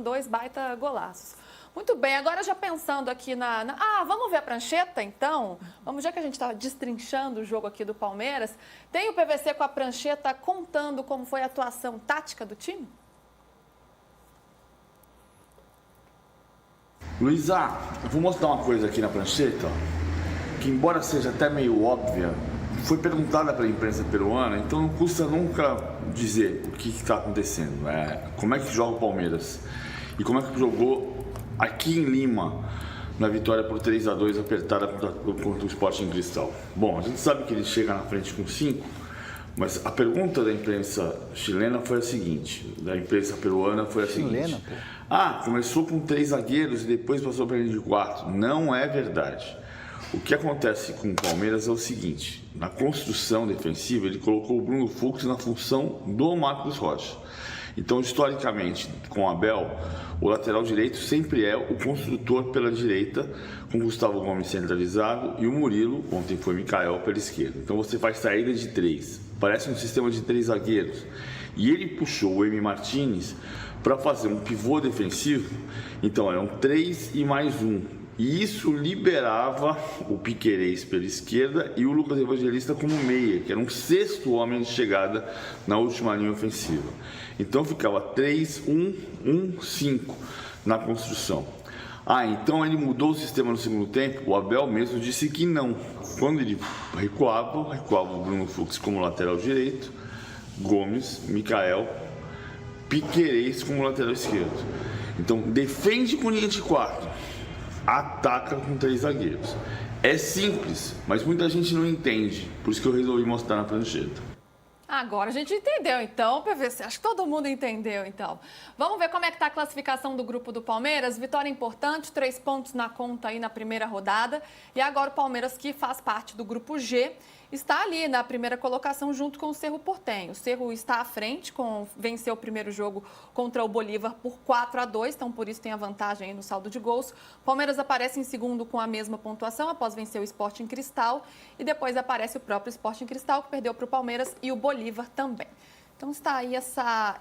2 baita golaços. Muito bem, agora já pensando aqui vamos ver a prancheta, então? Vamos, já que a gente estava destrinchando o jogo aqui do Palmeiras, tem o PVC com a prancheta contando como foi a atuação tática do time? Luísa, eu vou mostrar uma coisa aqui na prancheta, que embora seja até meio óbvia, foi perguntada para a imprensa peruana, então não custa nunca dizer o que está acontecendo, como é que joga o Palmeiras e como é que jogou aqui em Lima, na vitória por 3-2 apertada contra o Sporting Cristal. Bom, a gente sabe que ele chega na frente com 5, mas a pergunta da imprensa chilena foi a seguinte, da imprensa peruana foi a seguinte: começou com 3 zagueiros e depois passou para a linha de 4. Não é verdade. O que acontece com o Palmeiras é o seguinte: na construção defensiva ele colocou o Bruno Fux na função do Marcos Rocha. Então, historicamente, com o Abel, o lateral direito sempre é o construtor pela direita, com o Gustavo Gomes centralizado e o Murilo, ontem foi Michael, pela esquerda. Então você faz saída de 3, parece um sistema de 3 zagueiros. E ele puxou o Emi Martínez para fazer um pivô defensivo, então eram 3 e mais 1. E isso liberava o Piquerez pela esquerda e o Lucas Evangelista como meia, que era um 6º homem de chegada na última linha ofensiva. Então ficava 3-1-1-5 na construção. Então ele mudou o sistema no segundo tempo? O Abel mesmo disse que não. Quando ele recuava o Bruno Fux como lateral direito, Gomes, Michael, Piquerez como lateral esquerdo. Então defende com linha de 4. Ataca com 3 zagueiros. É simples, mas muita gente não entende. Por isso que eu resolvi mostrar na prancheta. Agora a gente entendeu, então, PVC. Acho que todo mundo entendeu, então. Vamos ver como é que está a classificação do grupo do Palmeiras. Vitória importante, 3 pontos na conta aí na primeira rodada. E agora o Palmeiras, que faz parte do grupo G, está ali na primeira colocação junto com o Cerro Porteño. O Cerro está à frente, venceu o primeiro jogo contra o Bolívar por 4-2, então por isso tem a vantagem aí no saldo de gols. O Palmeiras aparece em segundo com a mesma pontuação após vencer o Sporting Cristal e depois aparece o próprio Sporting Cristal, que perdeu para o Palmeiras, e o Bolívar também. Então está aí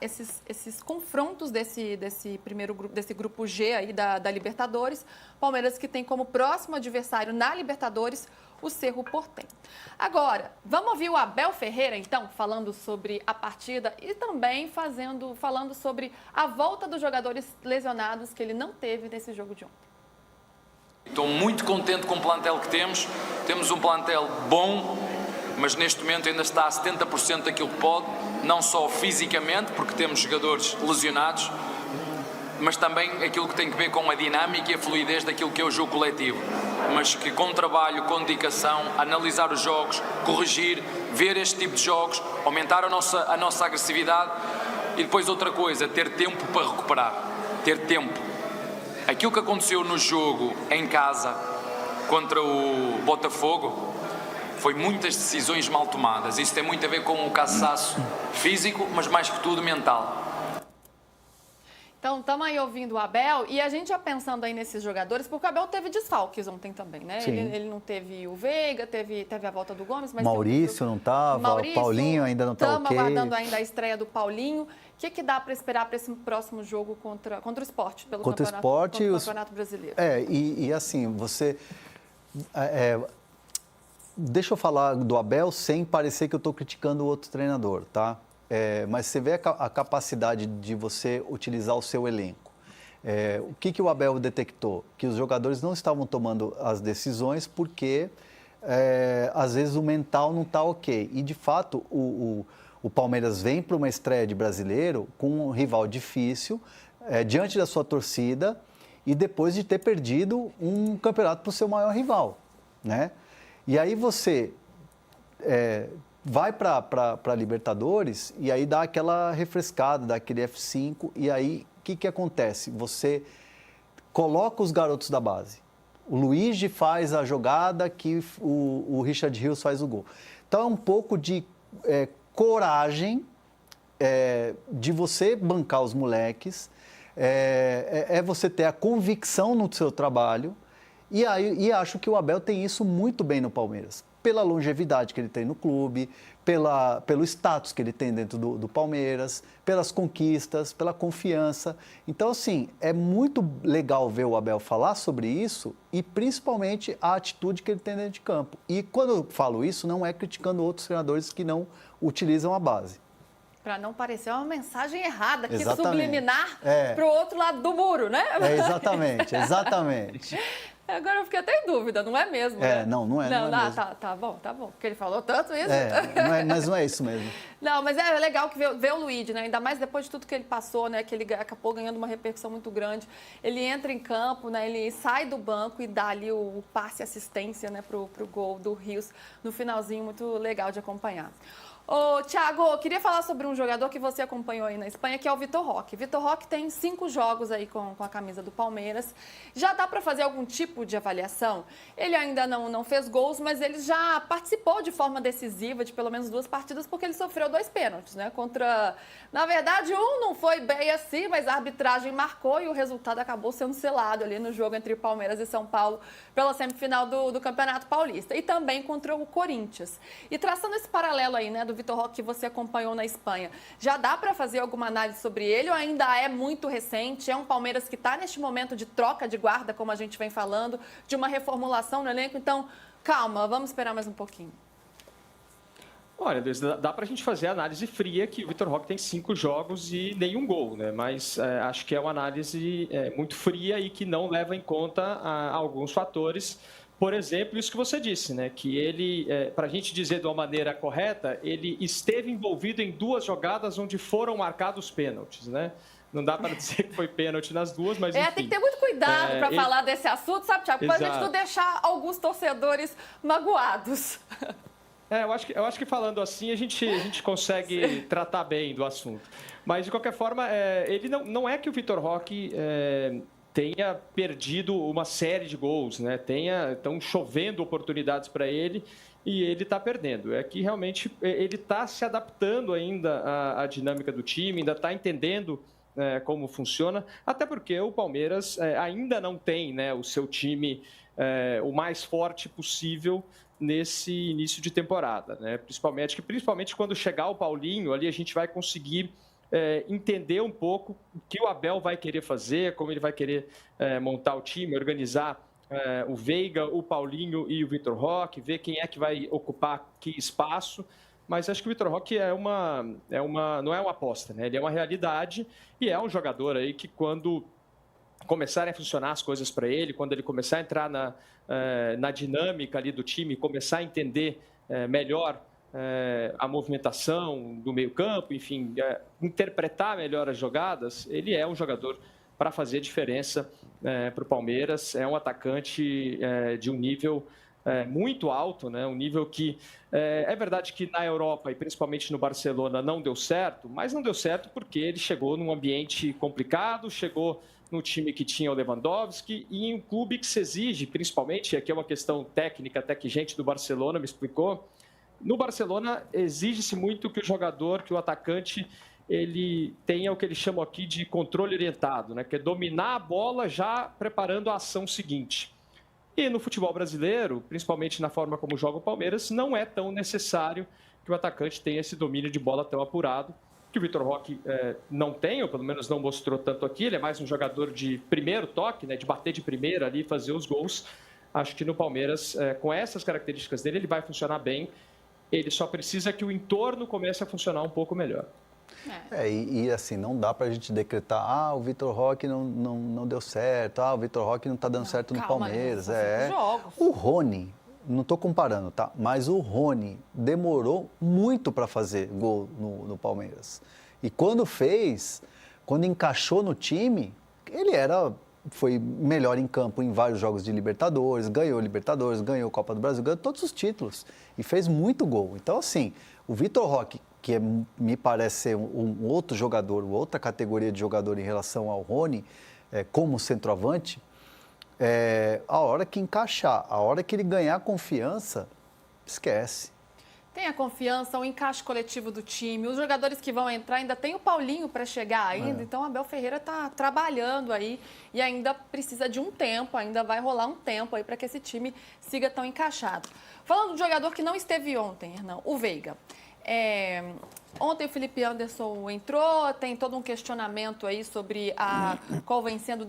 esses confrontos desse primeiro grupo, desse grupo G aí da Libertadores. Palmeiras que tem como próximo adversário na Libertadores o Cerro Porteño. Agora, vamos ouvir o Abel Ferreira, então, falando sobre a partida e também falando sobre a volta dos jogadores lesionados que ele não teve nesse jogo de ontem. Estou muito contente com o plantel que temos. Temos um plantel bom, mas neste momento ainda está a 70% daquilo que pode, não só fisicamente, porque temos jogadores lesionados, mas também aquilo que tem a ver com a dinâmica e a fluidez daquilo que é o jogo coletivo. Mas que com trabalho, com dedicação, analisar os jogos, corrigir, ver este tipo de jogos, aumentar a nossa agressividade e depois outra coisa, ter tempo para recuperar, ter tempo. Aquilo que aconteceu no jogo em casa contra o Botafogo foi muitas decisões mal tomadas. Isso tem muito a ver com o cansaço físico, mas mais que tudo mental. Então, estamos aí ouvindo o Abel e a gente já pensando aí nesses jogadores, porque o Abel teve desfalques ontem também, né? Ele não teve o Veiga, teve a volta do Gomes, mas... Maurício não estava, o Paulinho ainda não está ok. Estamos aguardando ainda a estreia do Paulinho. O que dá para esperar para esse próximo jogo contra o Sport, pelo Campeonato Brasileiro? E assim, você... deixa eu falar do Abel sem parecer que eu estou criticando o outro treinador, tá? Mas você vê a capacidade de você utilizar o seu elenco. O que o Abel detectou? Que os jogadores não estavam tomando as decisões porque, às vezes, o mental não está ok. E, de fato, o Palmeiras vem para uma estreia de brasileiro com um rival difícil, diante da sua torcida, e depois de ter perdido um campeonato para o seu maior rival, né? E aí você... vai para a Libertadores e aí dá aquela refrescada, dá aquele F5, e aí o que acontece? Você coloca os garotos da base. O Luigi faz a jogada que o Richard Rios faz o gol. Então é um pouco de coragem de você bancar os moleques, você ter a convicção no seu trabalho, e acho que o Abel tem isso muito bem no Palmeiras. Pela longevidade que ele tem no clube, pelo status que ele tem dentro do Palmeiras, pelas conquistas, pela confiança. Então, assim, é muito legal ver o Abel falar sobre isso e principalmente a atitude que ele tem dentro de campo. E quando eu falo isso, não é criticando outros treinadores que não utilizam a base. Para não parecer uma mensagem errada, que Exatamente. subliminar para o outro lado do muro, né? Exatamente. Agora eu fiquei até em dúvida, não é mesmo? Né? Não é mesmo. Tá bom. Porque ele falou tanto isso. Mas não é isso mesmo. Não, mas é legal que ver o Luigi, né? Ainda mais depois de tudo que ele passou, né? Que ele acabou ganhando uma repercussão muito grande. Ele entra em campo, né? Ele sai do banco e dá ali o passe assistência, né? Pro gol do Rios no finalzinho, muito legal de acompanhar. Ô, Thiago, eu queria falar sobre um jogador que você acompanhou aí na Espanha, que é o Vitor Roque. Vitor Roque tem 5 jogos aí com a camisa do Palmeiras. Já dá para fazer algum tipo de avaliação? Ele ainda não fez gols, mas ele já participou de forma decisiva de pelo menos 2 partidas, porque ele sofreu 2 pênaltis, né? Na verdade, um não foi bem assim, mas a arbitragem marcou e o resultado acabou sendo selado ali no jogo entre Palmeiras e São Paulo pela semifinal do Campeonato Paulista. E também contra o Corinthians. E traçando esse paralelo aí, né, do Vitor Roque que você acompanhou na Espanha, já dá para fazer alguma análise sobre ele ou ainda é muito recente? É um Palmeiras que está neste momento de troca de guarda, como a gente vem falando, de uma reformulação no elenco? Então, calma, vamos esperar mais um pouquinho. Olha, dá para a gente fazer a análise fria que o Vitor Roque tem 5 jogos e nenhum gol, né? Mas acho que é uma análise muito fria e que não leva em conta alguns fatores. Por exemplo, isso que você disse, né? Que ele, para a gente dizer de uma maneira correta, ele esteve envolvido em 2 jogadas onde foram marcados pênaltis, né? Não dá para dizer que foi pênalti nas 2, mas enfim. Tem que ter muito cuidado para falar desse assunto, sabe, Thiago? Para a gente não deixar alguns torcedores magoados. Eu acho que falando assim a gente consegue tratar bem do assunto. Mas, de qualquer forma, ele não é que o Vitor Roque tenha perdido uma série de gols, né? Estão chovendo oportunidades para ele e ele está perdendo. É que realmente ele está se adaptando ainda à dinâmica do time, ainda está entendendo como funciona, até porque o Palmeiras ainda não tem, né, o seu time o mais forte possível nesse início de temporada, né? Principalmente quando chegar o Paulinho, ali a gente vai conseguir entender um pouco o que o Abel vai querer fazer, como ele vai querer montar o time, organizar o Veiga, o Paulinho e o Vitor Roque, ver quem é que vai ocupar que espaço. Mas acho que o Vitor Roque não é uma aposta, né? Ele é uma realidade e é um jogador aí que quando começarem a funcionar as coisas para ele, quando ele começar a entrar na dinâmica ali do time, começar a entender melhor a movimentação do meio-campo, enfim, interpretar melhor as jogadas, ele é um jogador para fazer diferença para o Palmeiras. É um atacante de um nível muito alto, né? Um nível que é verdade que na Europa e principalmente no Barcelona não deu certo, mas não deu certo porque ele chegou num ambiente complicado, chegou no time que tinha o Lewandowski e em um clube que se exige, principalmente, aqui é uma questão técnica, até que gente do Barcelona me explicou, no Barcelona exige-se muito que o jogador, que o atacante, ele tenha o que eles chamam aqui de controle orientado, né? Que é dominar a bola já preparando a ação seguinte. E no futebol brasileiro, principalmente na forma como joga o Palmeiras, não é tão necessário que o atacante tenha esse domínio de bola tão apurado, que o Vitor Roque não tem, ou pelo menos não mostrou tanto aqui. Ele é mais um jogador de primeiro toque, né, de bater de primeira ali e fazer os gols. Acho que no Palmeiras, com essas características dele, ele vai funcionar bem. Ele só precisa que o entorno comece a funcionar um pouco melhor. E assim, não dá para a gente decretar, o Vitor Roque não deu certo, o Vitor Roque não está dando certo no Palmeiras. O Rony, não estou comparando, tá? Mas o Rony demorou muito para fazer gol no Palmeiras. E quando fez, quando encaixou no time, ele foi melhor em campo em vários jogos de Libertadores, ganhou Copa do Brasil, ganhou todos os títulos e fez muito gol. Então, assim, o Vitor Roque, que me parece ser um outro jogador, outra categoria de jogador em relação ao Rony, como centroavante, a hora que encaixar, a hora que ele ganhar confiança, esquece. Tem a confiança, o encaixe coletivo do time, os jogadores que vão entrar, ainda tem o Paulinho para chegar ainda, então o Abel Ferreira está trabalhando aí e ainda precisa de um tempo, ainda vai rolar um tempo aí para que esse time siga tão encaixado. Falando do jogador que não esteve ontem, Hernão, o Veiga. Ontem o Felipe Anderson entrou, tem todo um questionamento aí sobre qual vem sendo